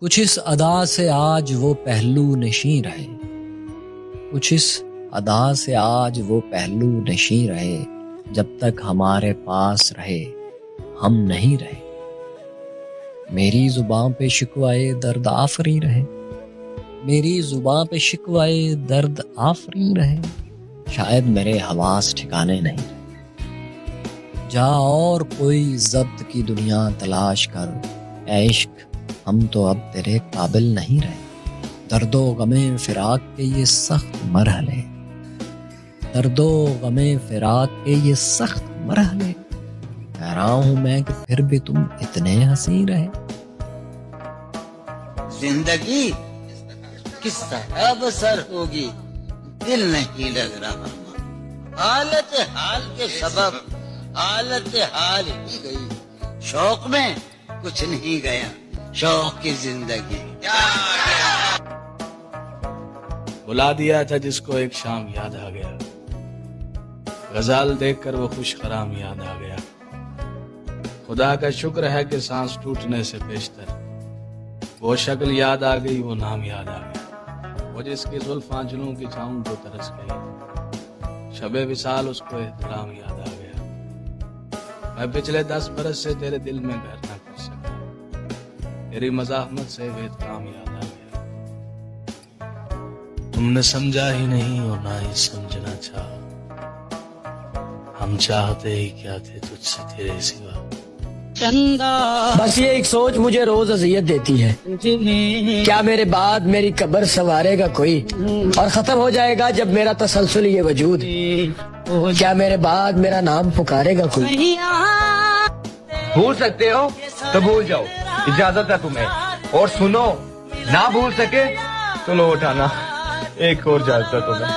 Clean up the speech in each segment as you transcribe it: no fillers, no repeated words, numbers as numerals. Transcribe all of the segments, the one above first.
कुछ इस अदा से आज वो पहलू नशीं रहे, कुछ इस अदा से आज वो पहलू नशीं रहे, जब तक हमारे पास रहे हम नहीं रहे। मेरी जुबां पे शिकवाए दर्द आफरी रहे, मेरी जुबां पे शिकवाए दर्द आफरी रहे, शायद मेरे हवास ठिकाने नहीं रहे। जा और कोई जब्त की दुनिया तलाश कर, ऐ इश्क हम तो अब तेरे काबिल नहीं रहे। दर्दो गमे फिराक के ये सख्त मरहले, दर्दो गमे फिराक के ये सख्त मरहले, हैरान हूं मैं कि फिर भी तुम इतने हंसी रहे। जिंदगी किस तरह बसर होगी दिल नहीं लग रहा, हालत हाल के सबब हालत हाल ही गई, शौक में कुछ नहीं गया शौक की जिंदगी। बुला दिया था जिसको एक शाम याद आ गया, गजाल देखकर वो खुश खराम याद आ गया। खुदा का शुक्र है कि सांस टूटने से पेशतर वो शक्ल याद आ गई, वो नाम याद आ गया। वो जिसकी जुल्फ़ां जुनूं की छाऊं को तरस गई, शबे विसाल उसको एहतराम याद आ गया। मैं पिछले 10 बरस से तेरे दिल में घर ना कर सका, तेरी मज़ाहमत से बेतकाम याद आ गया। तुमने समझा ही नहीं और ना ही समझना चाहा, हम चाहते ही क्या थे तुझसे तेरे सिवा। बस ये एक सोच मुझे रोज अजियत देती है, क्या मेरे बाद मेरी कब्र संवारेगा कोई, और खत्म हो जाएगा जब मेरा तसलसल ये वजूद, क्या मेरे बाद मेरा नाम पुकारेगा कोई। भूल सकते हो तो भूल जाओ, इजाजत है तुम्हें, और सुनो ना भूल सके तो लो उठाना, एक और इजाजत है तुम्हें।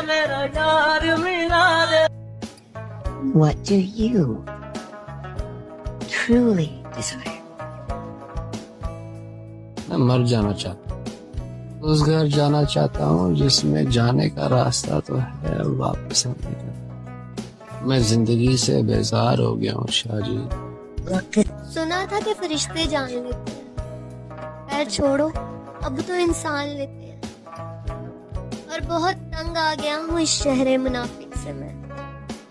What do you truly desire? मैं मर जाना चाहता हूँ, उस घर जाना चाहता हूँ जिसमें जाने का रास्ता तो है और वापस आने का। मैं जिंदगी से बेजार हो गया हूँ शाहजी। सुना था कि फरिश्ते जान लेते हैं, खैर छोड़ो अब तो इंसान लेते हैं। और बहुत तंग आ गया हूँ इस शहर मुनाफिक से मैं,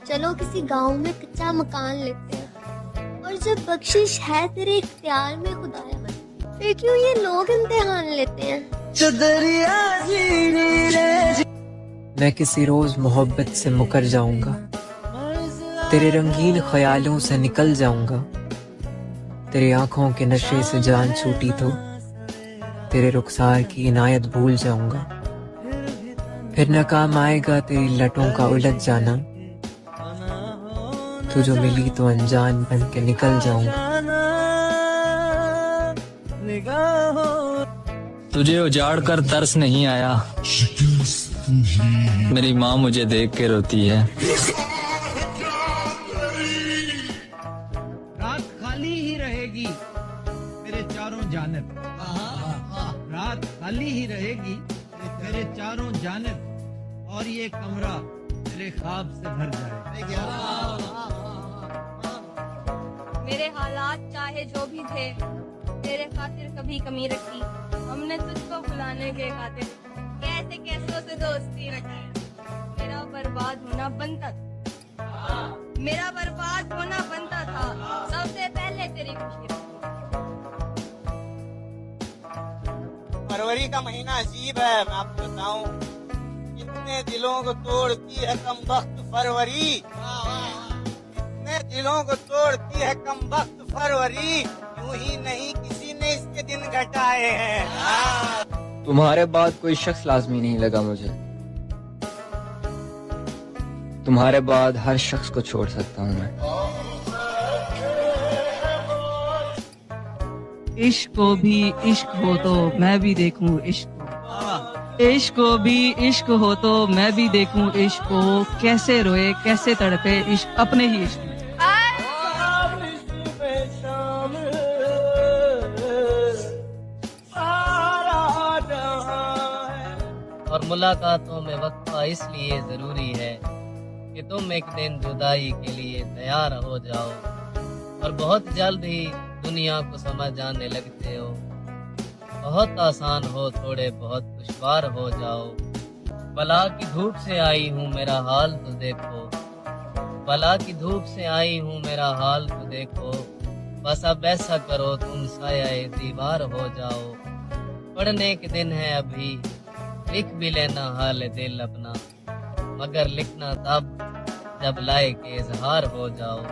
चलो किसी गांव में कच्चा मकान लेते हैं, और जब बख्शिश है तेरे इख्तियार में खुदाया, फिर क्यों ये लोग इम्तिहान लेते हैं। मैं किसी रोज मोहब्बत से मुकर जाऊंगा, तेरे रंगीन ख्यालों से निकल जाऊंगा, तेरी आंखों के नशे से जान छूटी तो तेरे रुखसार की इनायत भूल जाऊंगा। फिर न काम आएगा तेरी लटों का उलझ जाना, तू जो मिली तो अनजान बन के निकल जाऊंगा। तुझे उजाड़ कर तरस नहीं आया, मेरी माँ मुझे देख के रोती है। रात खाली ही रहेगी मेरे चारों जानिब, रात खाली ही रहेगी मेरे चारों जानिब, और ये कमरा मेरे ख्वाब से भर जाए। मेरे हालात चाहे जो भी थे, तेरे खातिर कभी कमी रखी, हमने तुझको भुलाने के खातिर कैसे कैसों से दोस्ती रखी। मेरा बर्बाद होना बनता था, मेरा बर्बाद होना बनता था, सबसे पहले तेरी खुशी। फरवरी का महीना अजीब है, मैं आपको बताऊं, कितने दिलों को तोड़ती है कमबख्त फरवरी, कितने दिलों को तोड़ती है कमबख्त फरवरी, यूं ही नहीं किसी ने इसके दिन घटाए हैं। तुम्हारे बाद कोई शख्स लाजमी नहीं लगा मुझे, तुम्हारे बाद हर शख्स को छोड़ सकता हूँ मैं। इश्क को भी इश्क हो तो मैं भी देखूं इश्क को, इश्क को भी इश्क हो तो मैं भी देखूं इश्क को, कैसे रोए कैसे तड़पे इश्क अपने ही इश्क में। और मुलाकातों में वक्फा इसलिए जरूरी है कि तुम एक दिन जुदाई के लिए तैयार हो जाओ, और बहुत जल्द ही दुनिया को समझ जाने लगते हो। बहुत आसान हो थोड़े बहुत दुश्वार हो जाओ। बला की धूप से आई हूँ मेरा हाल तो देखो, बला की धूप से आई हूँ मेरा हाल तो देखो। बस अब ऐसा करो तुम साया दीवार हो जाओ। पढ़ने के दिन है अभी, लिख भी लेना हाल दिल अपना, मगर लिखना तब जब लाए के इजहार हो जाओ।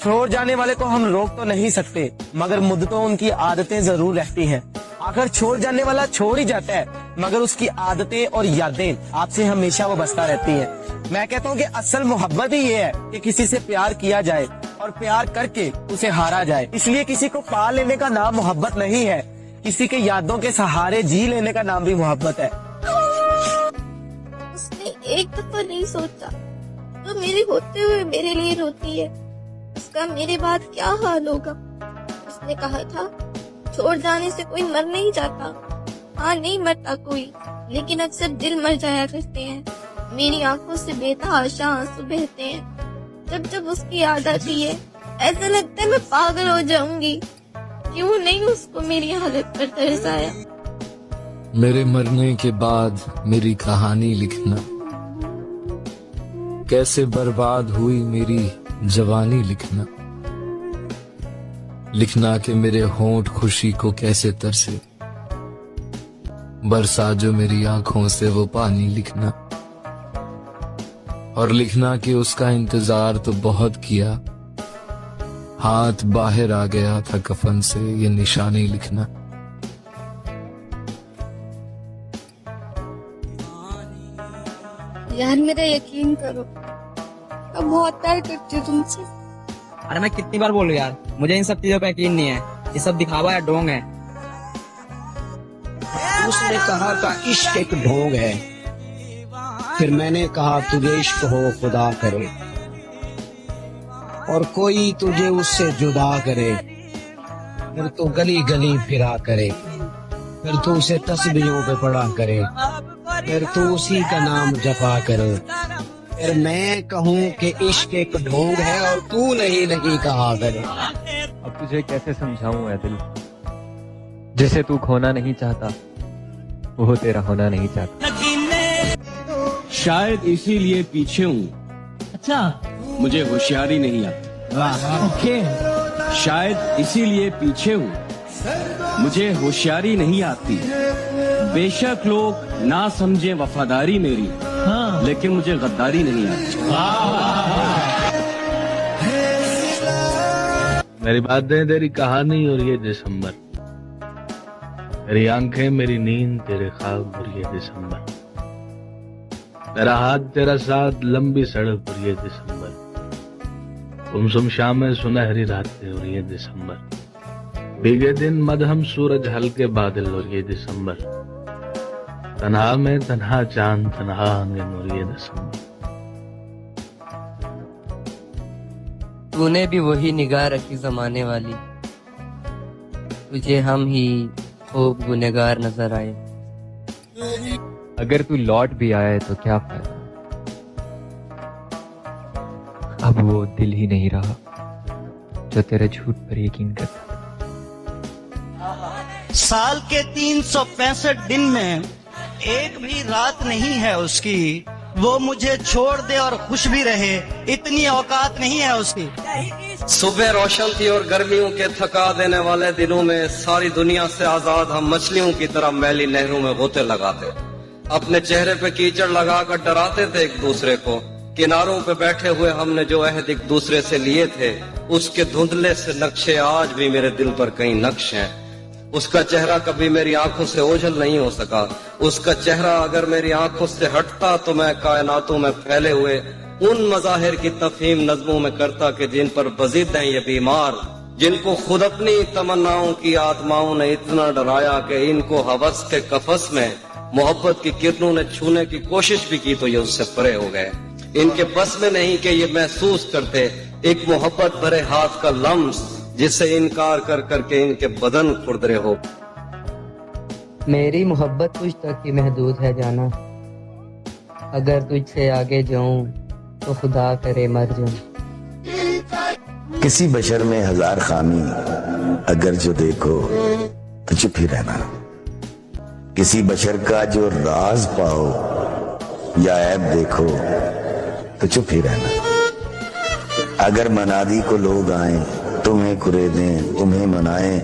छोड़ जाने वाले को हम रोक तो नहीं सकते, मगर मुद्दतों उनकी आदतें जरूर रहती हैं। आखिर छोड़ जाने वाला छोड़ ही जाता है, मगर उसकी आदतें और यादें आपसे हमेशा वो बसता रहती हैं। मैं कहता हूँ कि असल मोहब्बत ही ये है कि किसी से प्यार किया जाए और प्यार करके उसे हारा जाए। इसलिए किसी को पा लेने का नाम मोहब्बत नहीं है, किसी के यादों के सहारे जी लेने का नाम भी मोहब्बत है। उसने एक दफा नहीं सोचा तो मेरे होते हुए मेरे लिए रोती है, उसका मेरे बाद क्या हाल होगा। उसने कहा था छोड़ जाने से कोई मर नहीं जाता। हाँ नहीं मरता कोई, लेकिन अक्सर दिल मर जाया करते हैं। मेरी आंखों से बेतहाशा आंसू बहते हैं जब जब उसकी याद आती है। ऐसा लगता है मैं पागल हो जाऊंगी। क्यों नहीं उसको मेरी हालत पर तरस आया। मेरे मरने के बाद मेरी कहानी लिखना, कैसे बर्बाद हुई मेरी जवानी लिखना। लिखना कि मेरे होंठ खुशी को कैसे तरसे, बरसा जो मेरी आंखों से वो पानी लिखना। और लिखना कि उसका इंतजार तो बहुत किया, हाथ बाहर आ गया था कफन से, ये निशानी लिखना। यार मेरा यकीन करो, मैं बहुत प्यार करती हूँ तुमसे। अरे मैं कितनी बार बोलूं यार, मुझे इन सब चीजों पे यकीन नहीं है। ये सब दिखावा है, ढोंग है। उसने कहा था इश्क एक ढोंग है, फिर मैंने कहा तुझे इश्क हो खुदा करे, और कोई तुझे उससे जुदा करे, फिर तो गली गली फिरा करे, फिर तो उसे तस्बीहों पे पड़ा करे, फिर तो उसी का नाम जपा करे। फिर मैं कहूँ कि इश्क एक ढोंग है और तू नहीं कहा करे। अब तुझे कैसे समझाऊं ऐ दिल, जिसे तू खोना नहीं चाहता वो तेरा होना नहीं चाहता। शायद इसीलिए पीछे हूँ। अच्छा, मुझे होशियारी नहीं आती। शायद इसीलिए पीछे हूँ, मुझे होशियारी नहीं आती। बेशक लोग ना समझे वफादारी मेरी, लेकिन मुझे गद्दारी नहीं आती। मेरी बातें तेरी कहानी और ये दिसंबर, तेरी आंखें मेरी नींद तेरे ख्वाब और ये दिसंबर, तेरा हाथ तेरा साथ लंबी सड़क और ये दिसंबर, गुमसुम शामें सुनहरी रातें और ये दिसंबर, भीगे दिन मदहम सूरज हल्के बादल और ये दिसंबर, तन्हा में तन्हा चांद तन्हा आंगन और ये दिसंबर। तूने भी वही निगाह रखी जमाने वाली, तुझे हम ही खूब गुनहगार नजर आए। अगर तू लौट भी आए तो क्या फायदा, अब वो दिल ही नहीं रहा जो तेरे झूठ पर यकीन करता। साल के 365 दिन में एक भी रात नहीं है उसकी, वो मुझे छोड़ दे और खुश भी रहे, इतनी औकात नहीं है उसकी। सुबह रोशन थी और गर्मियों के थका देने वाले दिनों में सारी दुनिया से आजाद हम मछलियों की तरह मैली नहरों में गोते लगाते, अपने चेहरे पे कीचड़ लगाकर डराते थे एक दूसरे को। किनारों पे बैठे हुए हमने जो अहद एक दूसरे से लिए थे, उसके धुंधले से नक्शे आज भी मेरे दिल पर कई नक्श हैं। उसका चेहरा कभी मेरी आंखों से ओझल नहीं हो सका। उसका चेहरा अगर मेरी आंखों से हटता तो मैं कायनातों में फैले हुए उन मजाहिर की तफहीम नज़्मों में करता कि जिन पर बज़िद हैं ये बीमार, जिनको खुद अपनी तमन्नाओं की आत्माओं ने इतना डराया कि इनको हवस के कफस में मोहब्बत की किरणों ने छूने की कोशिश भी की तो ये उससे परे हो गए। इनके बस में नहीं कि ये महसूस करते एक मोहब्बत भरे हाथ का लम्स जिससे इनकार कर करके इनके बदन खुरदरे हो। मेरी मोहब्बत तुझ तक ही महदूद है जाना, अगर तुझसे आगे जाऊं तो खुदा करे मर जाऊं। किसी बशर में हजार खामी, अगर जो देखो तो चुप ही रहना। किसी बशर का जो राज पाओ या ऐब देखो तो चुप ही रहना। अगर मनादी को लोग आए, तुम्हें कुरेदें, तुम्हें मनाएं,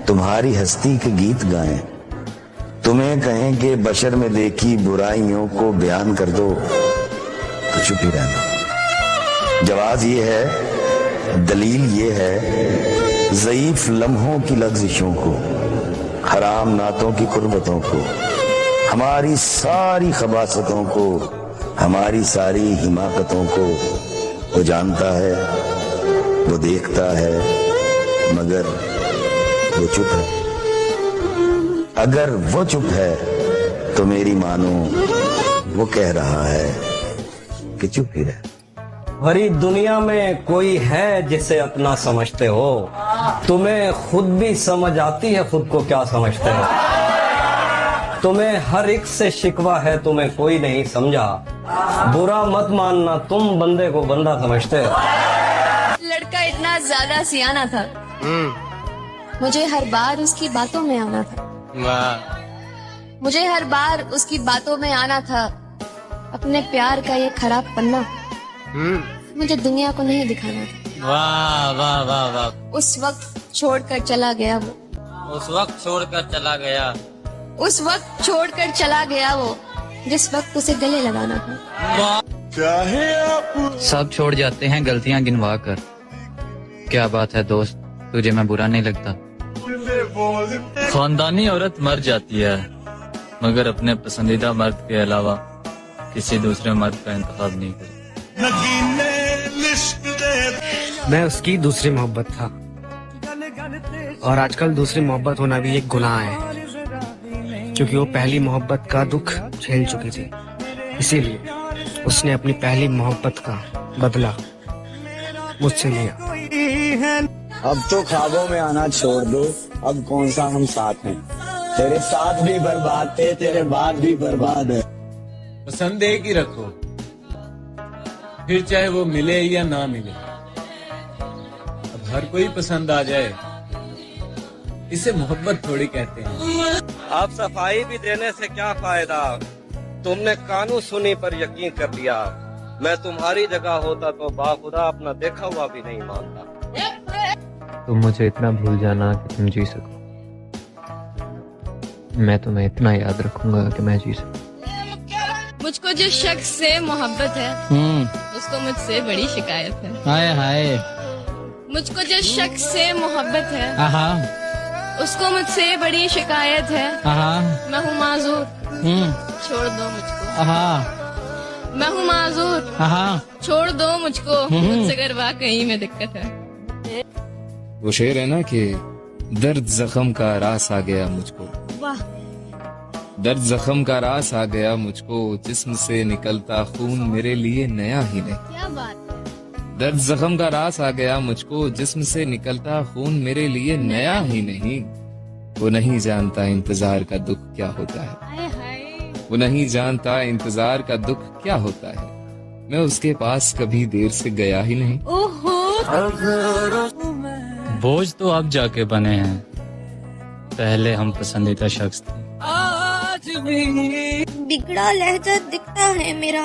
तुम्हारी हस्ती के गीत गाएं, तुम्हें कहें कि बशर में देखी बुराइयों को बयान कर दो तो चुप ही रहना। जवाब ये है, दलील ये है, ज़ईफ लम्हों की लग़्ज़िशों को, हराम नातों की कुर्बतों को, हमारी सारी खबासतों को, हमारी सारी हिमाकतों को वो जानता है, वो देखता है, मगर वो चुप है। अगर वो चुप है तो मेरी मानो वो कह रहा है कि चुप ही रहे। भरी दुनिया में कोई है जिसे अपना समझते हो, तुम्हें खुद भी समझ आती है खुद को क्या समझते हो। तुम्हें हर एक से शिकवा है, तुम्हें कोई नहीं समझा, बुरा मत मानना, तुम बंदे को बंदा समझते हो। लड़का इतना ज्यादा सियाना था, मुझे हर बार उसकी बातों में आना था। मुझे हर बार उसकी बातों में आना था। अपने प्यार का ये खराब पन्ना मुझे दुनिया को नहीं दिखाना था। वाह वाह वाह वाह। उस वक्त छोड़कर चला गया वो, उस वक्त छोड़कर चला गया, उस वक्त छोड़कर चला गया वो, जिस वक्त उसे गले लगाना था। सब छोड़ जाते हैं गलतियां गिनवा कर। क्या बात है दोस्त, तुझे मैं बुरा नहीं लगता। खानदानी औरत मर जाती है, मगर अपने पसंदीदा मर्द के अलावा किसी दूसरे मर्द का इंतखाब नहीं करती। मैं उसकी दूसरी मोहब्बत था, और आजकल दूसरी मोहब्बत होना भी एक गुनाह है, क्योंकि वो पहली मोहब्बत का दुख झेल चुकी थी। इसीलिए उसने अपनी पहली मोहब्बत का बदला मुझसे लिया। अब तो ख्वाबों में आना छोड़ दो, अब कौन सा हम साथ हैं। तेरे साथ भी बर्बाद थे, तेरे बाद भी बर्बाद है। पसंद एक ही रखो, फिर चाहे वो मिले या ना मिले। अब हर कोई पसंद आ जाए, इसे मोहब्बत थोड़ी कहते हैं। आप सफाई भी देने से क्या फायदा, तुमने कानून सुनी पर यकीन कर लिया। मैं तुम्हारी जगह होता तो बाखुदा अपना देखा हुआ भी नहीं मानता। तुम मुझे इतना भूल जाना कि तुम जी सको, मैं तुम्हें इतना याद रखूंगा कि मैं जी सकूं। मुझको जो शख्स से मोहब्बत है उसको मुझसे बड़ी शिकायत है। हाय हाय। मुझको जो शख्स से मोहब्बत है उसको मुझसे बड़ी शिकायत है। मैं हूँ माजूर, छोड़ दो मुझको। मैं हूँ माजूर, छोड़ दो मुझको, मुझसे अगर वाकई में दिक्कत है। वो शेर है ना कि दर्द जख्म का रास आ गया मुझको, वाह। दर्द जख्म का रास आ गया मुझको, जिस्म से निकलता खून मेरे लिए नया ही नहीं। क्या बात है। दर्द जख्म का रास आ गया मुझको, जिस्म से निकलता खून मेरे लिए नया ही नहीं। वो नहीं जानता इंतजार का दुख क्या होता है, वो नहीं जानता इंतजार का दुख क्या होता है। मैं उसके पास कभी देर से गया ही नहीं। बोझ तो अब जाके बने हैं, पहले हम पसंदीदा शख्स थे। बिगड़ा लहजा दिखता है मेरा,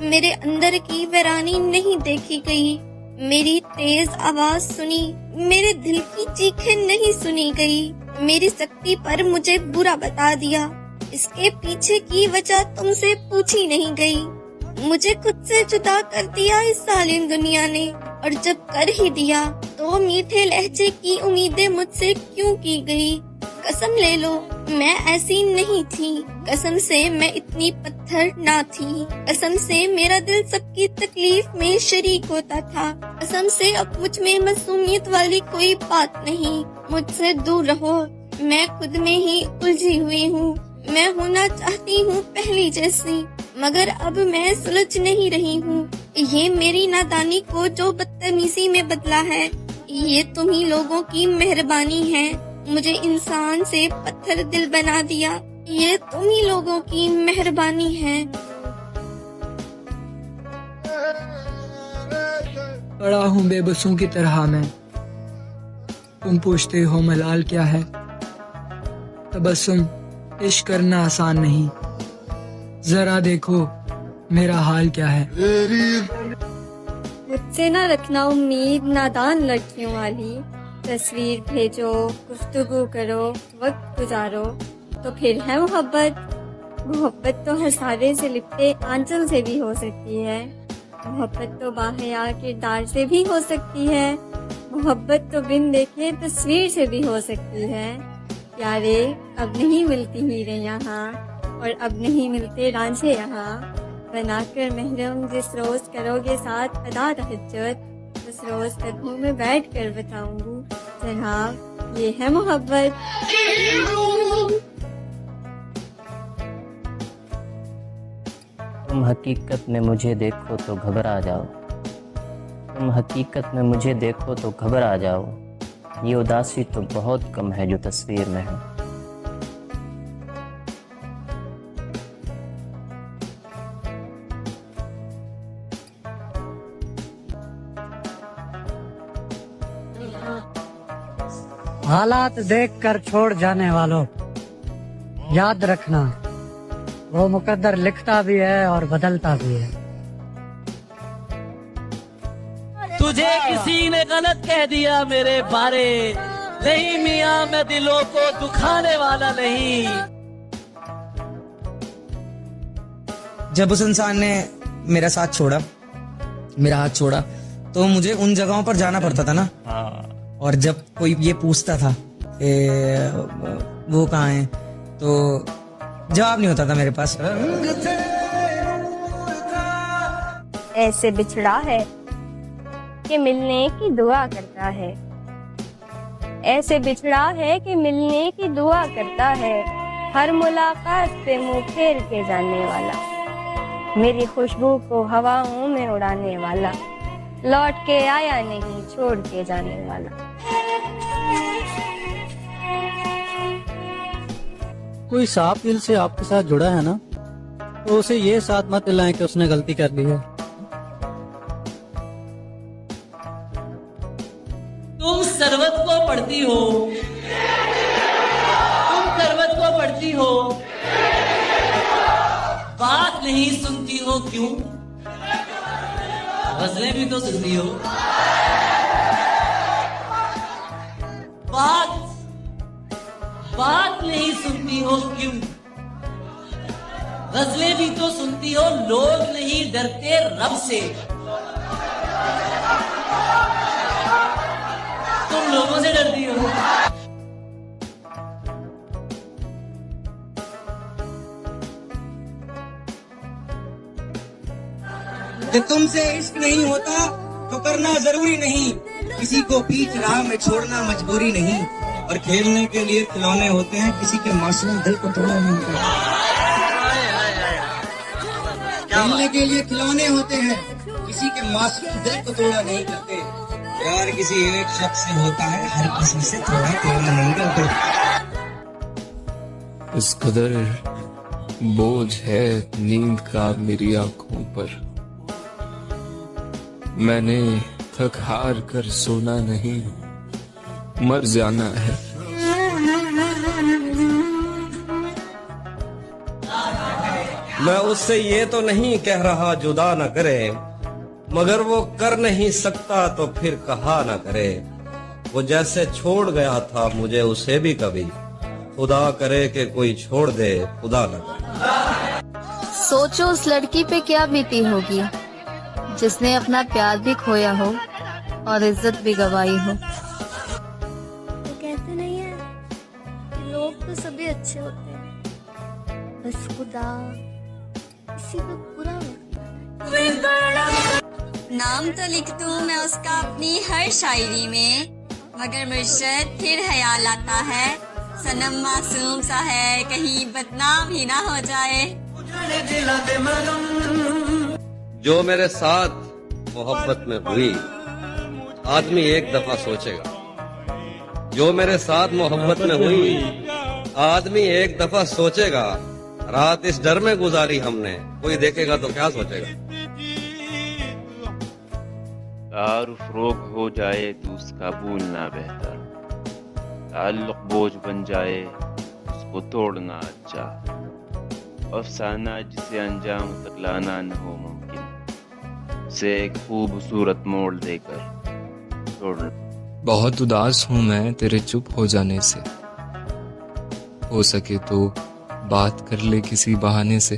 मेरे अंदर की वीरानी नहीं देखी गई। मेरी तेज आवाज सुनी, मेरे दिल की चीखें नहीं सुनी गई। मेरी सख्ती पर मुझे बुरा बता दिया, इसके पीछे की वजह तुमसे पूछी नहीं गई। मुझे खुद से जुदा कर दिया इस जालिम दुनिया ने, और जब कर ही दिया तो मीठे लहजे की उम्मीदें मुझसे क्यों की गई। कसम ले लो मैं ऐसी नहीं थी, कसम से मैं इतनी पत्थर ना थी, कसम से मेरा दिल सबकी तकलीफ में शरीक होता था, कसम से अब मुझ में मासूमियत वाली कोई बात नहीं। मुझसे दूर रहो, मैं खुद में ही उलझी हुई हूँ। मैं होना चाहती हूँ पहली जैसी, मगर अब मैं सुलझ नहीं रही हूँ। ये मेरी नादानी को जो बदतमीजी में बदला है, ये तुम ही लोगों की मेहरबानी है। मुझे इंसान से पत्थर दिल बना दिया, ये तुम ही लोगों की मेहरबानी है। पड़ा हूँ बेबसों की तरह मैं, तुम पूछते हो मलाल क्या है। तबस्सुम इश्क करना आसान नहीं। जरा देखो मेरा हाल क्या है। मुझसे ना रखना उम्मीद नादान लड़कियों वाली। तस्वीर भेजो, गुफ्तगू करो, वक्त गुजारो, तो फिर है मोहब्बत। मोहब्बत तो हर सारे से लिपटे आंचल से भी हो सकती है। मोहब्बत तो बाहया किरदार से भी हो सकती है। मोहब्बत तो बिन देखे तस्वीर से भी हो सकती है। यारे अब नहीं मिलती हीरे यहाँ, और अब नहीं मिलते रांझे यहाँ। बनाकर महरम जिस रोज करोगे साथ अदा तहज्जुद, उस रोज कदमों में बैठ कर बताऊंगी जनाब ये है मोहब्बत। तुम हकीकत में मुझे देखो तो घबरा जाओ, तुम हकीकत में मुझे देखो तो घबरा जाओ। ये उदासी तो बहुत कम है जो तस्वीर में है। हालात देखकर छोड़ जाने वालों, याद रखना वो मुकद्दर लिखता भी है और बदलता भी है। तुझे किसी ने गलत कह दिया मेरे बारे, नहीं मियाँ मैं दिलों को दुखाने वाला नहीं। जब उस इंसान ने मेरा साथ छोड़ा, मेरा हाथ छोड़ा, तो मुझे उन जगहों पर जाना पड़ता था ना। और जब कोई ये पूछता था कि वो कहाँ है, तो जवाब नहीं होता था मेरे पास। ऐसे बिछड़ा है कि मिलने की दुआ करता है, ऐसे बिछड़ा है कि मिलने की दुआ करता है। हर मुलाकात पे मुंह फेर के जाने वाला, मेरी खुशबू को हवाओं में उड़ाने वाला, लौट के आया नहीं छोड़ के जाने वाला। कोई सांप दिल से आपके साथ जुड़ा है ना, तो उसे ये साथ मत दिलाएं कि उसने गलती कर ली है। तुम सरवत को पढ़ती हो, तुम सरवत को पढ़ती हो, बात नहीं सुनती हो क्यों? गजलें भी तो सुनती हो। बात नहीं सुनती हो क्यों? गजलें भी तो सुनती हो। लोग नहीं डरते रब से, तुम लोगों से डरती हो। जब तुमसे इश्क नहीं होता तो करना जरूरी नहीं, किसी को बीच राह में छोड़ना मजबूरी नहीं। और खेलने के लिए खिलौने होते हैं, किसी के मासूम दिल को तोड़ना नहीं होता। खेलने के लिए खिलौने होते हैं, किसी के मासूम दिल को तोड़ा नहीं करते। प्यार किसी एक शख्स से होता है, हर किसी से थोड़ा तोड़ना नहीं करते। इस कदर बोझ है नींद का मेरी आंखों पर, मैंने थक हार कर सोना नहीं, मर जाना है। मैं उससे ये तो नहीं कह रहा जुदा न करे, मगर वो कर नहीं सकता तो फिर कहा न करे। वो जैसे छोड़ गया था मुझे उसे भी कभी, खुदा करे कि कोई छोड़ दे खुदा न करे। सोचो उस लड़की पे क्या बीती होगी जिसने अपना प्यार भी खोया हो और इज्जत भी गवाई हो। वो कहते नहीं है कि लोग तो सभी अच्छे होते हैं, बस खुदा किसी को बुरा लगता है। नाम तो लिख दूं मैं उसका अपनी हर शायरी में, मगर मुर्शद फिर ख्याल आता है सनम मासूम सा है, कहीं बदनाम ही ना हो जाए। जो मेरे साथ मोहब्बत में हुई आदमी एक दफा सोचेगा, जो मेरे साथ मोहब्बत में हुई आदमी एक दफा सोचेगा। रात इस डर में गुजारी हमने, कोई देखेगा तो क्या सोचेगा। तारुफ रोग हो जाए तो उसका भूलना बेहतर, ताल्लुक बोझ बन जाए उसको को तोड़ना अच्छा, अफसाना जिसे अंजाम तक लाना न हो मुमकिन, उसे एक खूबसूरत मोड़ देकर तोड़ना। बहुत उदास हूं मैं तेरे चुप हो जाने से, हो सके तो बात कर ले किसी बहाने से।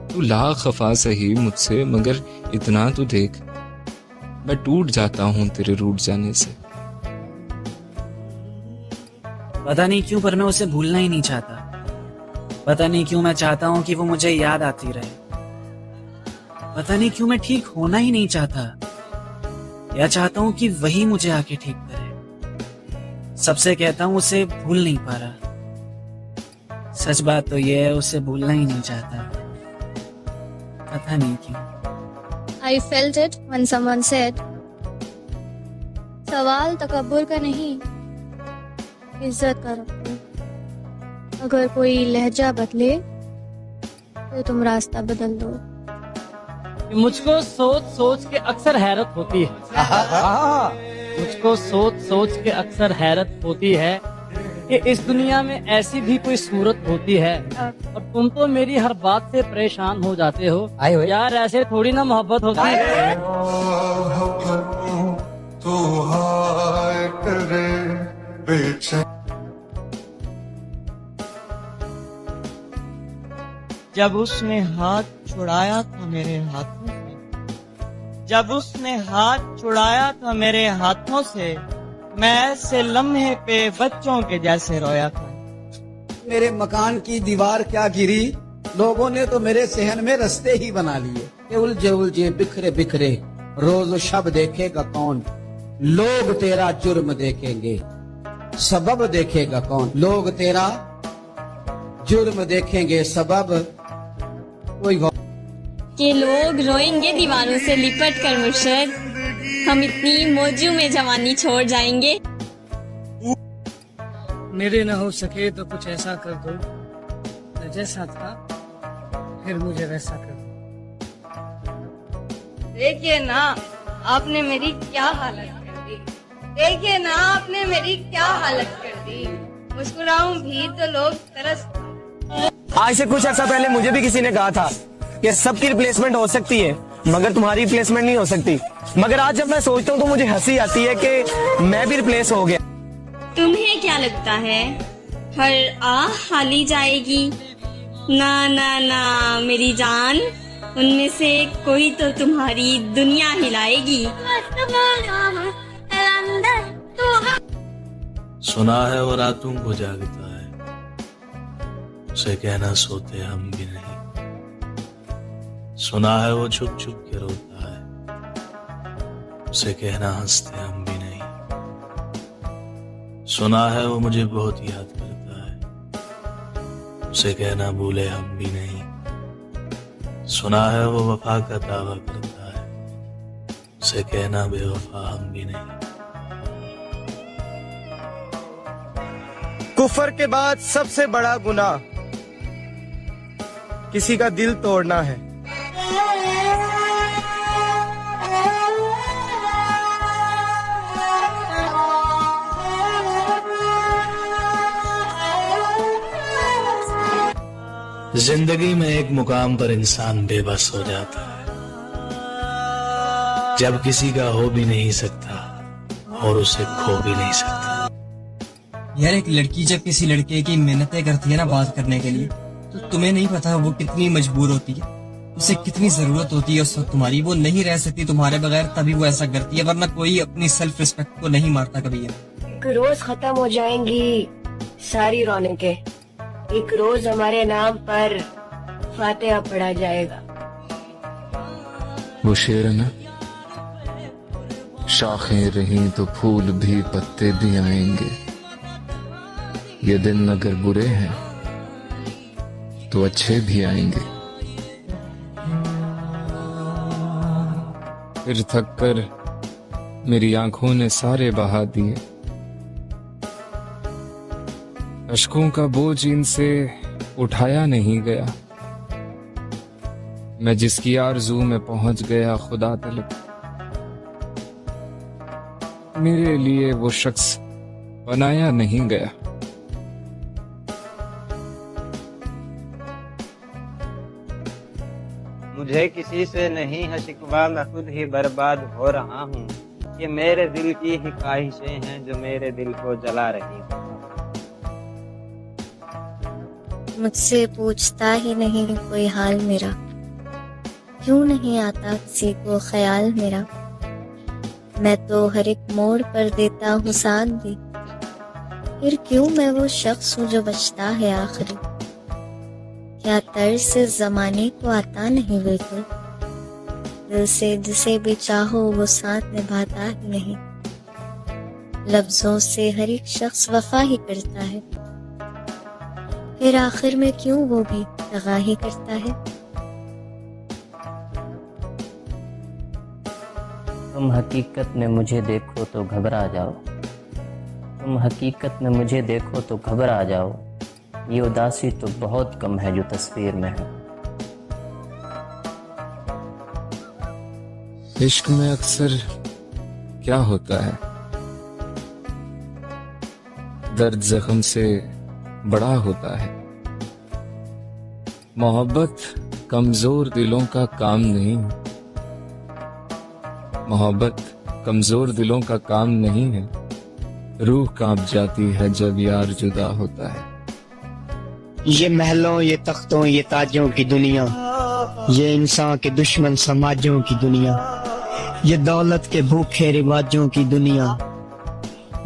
तू ला खफा सही मुझसे, मगर इतना तो देख मैं टूट जाता हूं तेरे रूठ जाने से। पता नहीं क्यों पर मैं उसे भूलना ही नहीं चाहता। पता नहीं क्यों मैं चाहता हूं कि वो मुझे याद आती रहे। पता नहीं क्यों मैं ठीक होना ही नहीं चाहता, या चाहता हूं कि वही मुझे आके ठीक करे। सबसे कहता हूं उसे भूल नहीं पा रहा। सच बात तो ये है, उसे भूलना ही नहीं चाहता। पता नहीं क्यों। I felt it when someone said, सवाल तकब्बुर का नहीं, इज्जत का रखो। अगर कोई लहजा बदले तो तुम रास्ता बदल दो। मुझको सोच सोच के अक्सर हैरत होती है। मुझको सोच सोच के अक्सर हैरत होती है कि इस दुनिया में ऐसी भी कोई सूरत होती है, और तुम तो मेरी हर बात से परेशान हो जाते हो। यार ऐसे थोड़ी ना मोहब्बत होती है। जब उसने हाथ छुड़ाया था मेरे हाथों से, जब उसने हाथ छुड़ाया था मेरे हाथों से, मैं ऐसे लम्हे पे बच्चों के जैसे रोया था। मेरे मकान की दीवार क्या गिरी, लोगों ने तो मेरे सहन में रास्ते ही बना लिए। उलझे उलझे बिखरे बिखरे रोज शब देखेगा कौन, लोग तेरा जुर्म देखेंगे सबब देखेगा कौन। लोग तेरा जुर्म देखेंगे सबब कोई कि लोग रोएंगे दीवारों से लिपट कर मुर्शद, हम इतनी मौजू में जवानी छोड़ जाएंगे। मेरे न हो सके तो कुछ ऐसा कर दो, मैं जैसा था फिर मुझे वैसा कर दो। देखिए ना आपने मेरी क्या हालत कर दी, देखिए ना आपने मेरी क्या हालत कर दी। मुस्कुराऊं भी तो लोग तरस। आज से कुछ अर्सा पहले मुझे भी किसी ने कहा था कि सबकी रिप्लेसमेंट हो सकती है मगर तुम्हारी रिप्लेसमेंट नहीं हो सकती। मगर आज जब मैं सोचता हूँ तो मुझे हंसी आती है कि मैं भी रिप्लेस हो गया। तुम्हें क्या लगता है हर आह खाली जाएगी? ना ना ना मेरी जान, उनमें से कोई तो तुम्हारी दुनिया हिलाएगी। सुना है वो रातों को जागता है, उसे कहना सोते हम भी नहीं। सुना है वो छुप छुप के रोता है, उसे कहना हंसते हम भी नहीं। सुना है वो मुझे बहुत याद करता है, उसे कहना भूले हम भी नहीं। सुना है वो वफा का दावा करता है, उसे कहना बेवफा हम भी नहीं। कुफर के बाद सबसे बड़ा गुनाह किसी का दिल तोड़ना है। जिंदगी में एक मुकाम पर इंसान बेबस हो जाता है, जब किसी का हो भी नहीं सकता और उसे खो भी नहीं सकता। यार एक लड़की जब किसी लड़के की मेहनतें करती है ना बात करने के लिए, तो तुम्हें नहीं पता वो कितनी मजबूर होती है, उसे कितनी जरूरत होती है उस वक्त तुम्हारी। वो नहीं रह सकती तुम्हारे बगैर, तभी वो ऐसा करती है, वरना कोई अपनी सेल्फ रिस्पेक्ट को नहीं मारता कभी। एक रोज खत्म हो जाएंगी सारी रौनकें, एक रोज हमारे नाम पर फातिहा पढ़ा जाएगा। वो शेर है ना, शाखें रहीं तो फूल भी पत्ते भी आएंगे, ये दिन अगर बुरे हैं तो अच्छे भी आएंगे। फिर थक कर मेरी आंखों ने सारे बहा दिए, अश्कों का बोझ इनसे उठाया नहीं गया। मैं जिसकी आरज़ू में पहुंच गया खुदा तलब, मेरे लिए वो शख्स बनाया नहीं गया। मुझे किसी से नहीं है शिकवा, मैं खुद ही बर्बाद हो रहा हूँ। ये मेरे दिल की ही ख्वाहिशें हैं जो मेरे दिल को जला रही हैं। मुझसे पूछता ही नहीं कोई हाल मेरा, क्यों नहीं आता किसी को ख्याल मेरा। मैं तो हर एक मोड़ पर देता हूँ साथ भी, फिर क्यों मैं वो शख्स हूँ जो बचता है आखिरी। क्या तर्ज से जमाने को आता नहीं बिल्कुल, दिल से जिसे भी चाहो वो साथ निभाता ही नहीं। लफ्जों से हर एक शख्स वफा ही करता है, फिर आखिर में क्यों वो भी दगा ही करता है। तुम हकीकत में मुझे देखो तो घबरा जाओ, तुम हकीकत में मुझे देखो तो घबरा जाओ। ये उदासी तो बहुत कम है जो तस्वीर में है। इश्क में अक्सर क्या होता है, दर्द जख्म से बड़ा होता है। मोहब्बत कमजोर दिलों का काम नहीं, मोहब्बत कमजोर दिलों का काम नहीं है। रूह कांप जाती है जब यार जुदा होता है। ये महलों, ये तख्तों, ये ताजों की दुनिया, ये इंसान के दुश्मन समाजों की दुनिया, ये दौलत के भूखे रिवाजों की दुनिया।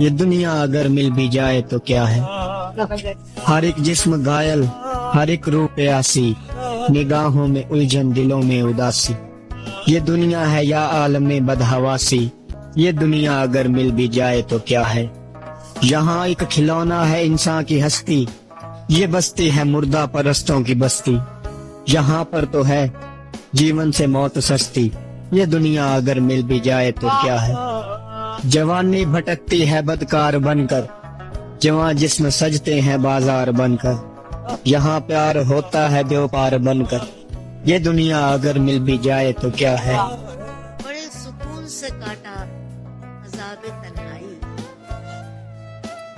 ये दुनिया अगर मिल भी जाए तो क्या है। हर एक जिस्म घायल, हर एक रूह प्यासी, निगाहों में उलझन, दिलों में उदासी। ये दुनिया है या आलम में बदहवासी, ये दुनिया अगर मिल भी जाए तो क्या है। यहाँ एक खिलौना है इंसान की हस्ती, ये बस्ती है मुर्दा परस्तों की बस्ती। यहाँ पर तो है जीवन से मौत सस्ती, ये दुनिया अगर मिल भी जाए तो क्या है। जवानी भटकती है बदकार बनकर, जवां जिस्म सजते हैं बाजार बनकर। यहाँ प्यार होता है व्यापार बनकर, ये दुनिया अगर मिल भी जाए तो क्या है। बड़े सुकून से काटा अज़ाब तन्हाई,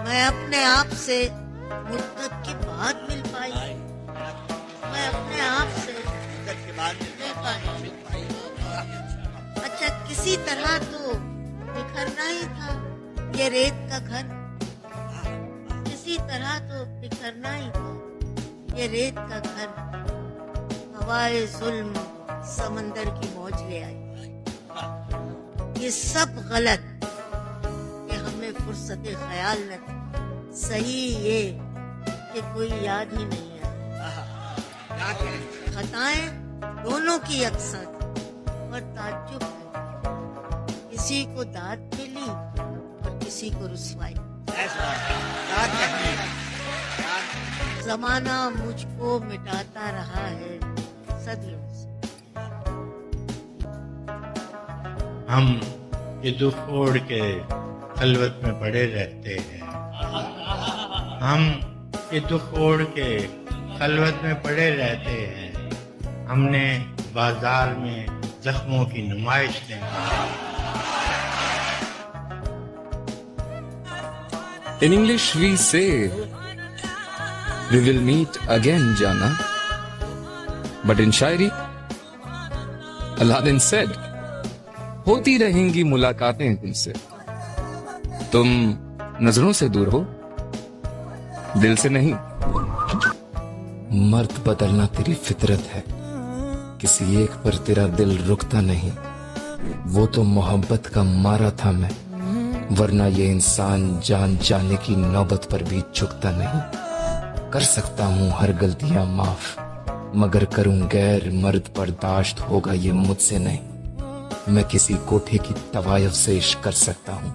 मैं अपने आप से मुद्दत के बाद मिल पाई। मैं अपने आप से मुद्दत के बाद मिल पाई। अच्छा किसी तरह तो बिखरना ही था ये रेत का घर, किसी तरह तो बिखरना ही था ये रेत का घर। हवाए जुल्म समंदर की मौज ले आई। ये सब गलत कि हमें फुर्सत ख्याल न थी, सही ये कि कोई याद ही नहीं आई। खताएं दोनों की अक्सर, और ताज्जुब है किसी को दाद मिली और किसी को रुसवाई। जमाना मुझको मिटाता रहा है सदियों से। हम ये दुख ओढ़ के खलवत में पड़े रहते हैं, हम ये दुख ओढ़ के खलवत में पड़े रहते हैं। हमने बाजार में जख्मों की नुमाइश नहीं। In English we say, we will meet again, Jana. But in Shayari, Aladdin said, होती रहेंगी मुलाकातें तुमसे। तुम नजरों से दूर हो, दिल से नहीं। मर्द बदलना तेरी फितरत है, किसी एक पर तेरा दिल रुकता नहीं। वो तो मोहब्बत का मारा था मैं, वरना ये इंसान जान जाने की नौबत पर भी झुकता नहीं। कर सकता हूँ हर गलतियां माफ, मगर करूं गैर मर्द बर्दाश्त होगा ये मुझसे नहीं। मैं किसी कोठे की तवायफ से इश्क कर सकता हूँ,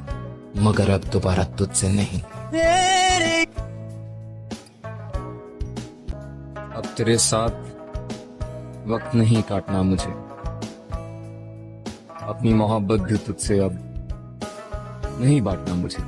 मगर अब दोबारा तुझसे नहीं। अब तेरे साथ वक्त नहीं काटना मुझे, अपनी मोहब्बत भी तुझसे अब नहीं बांटना मुझे।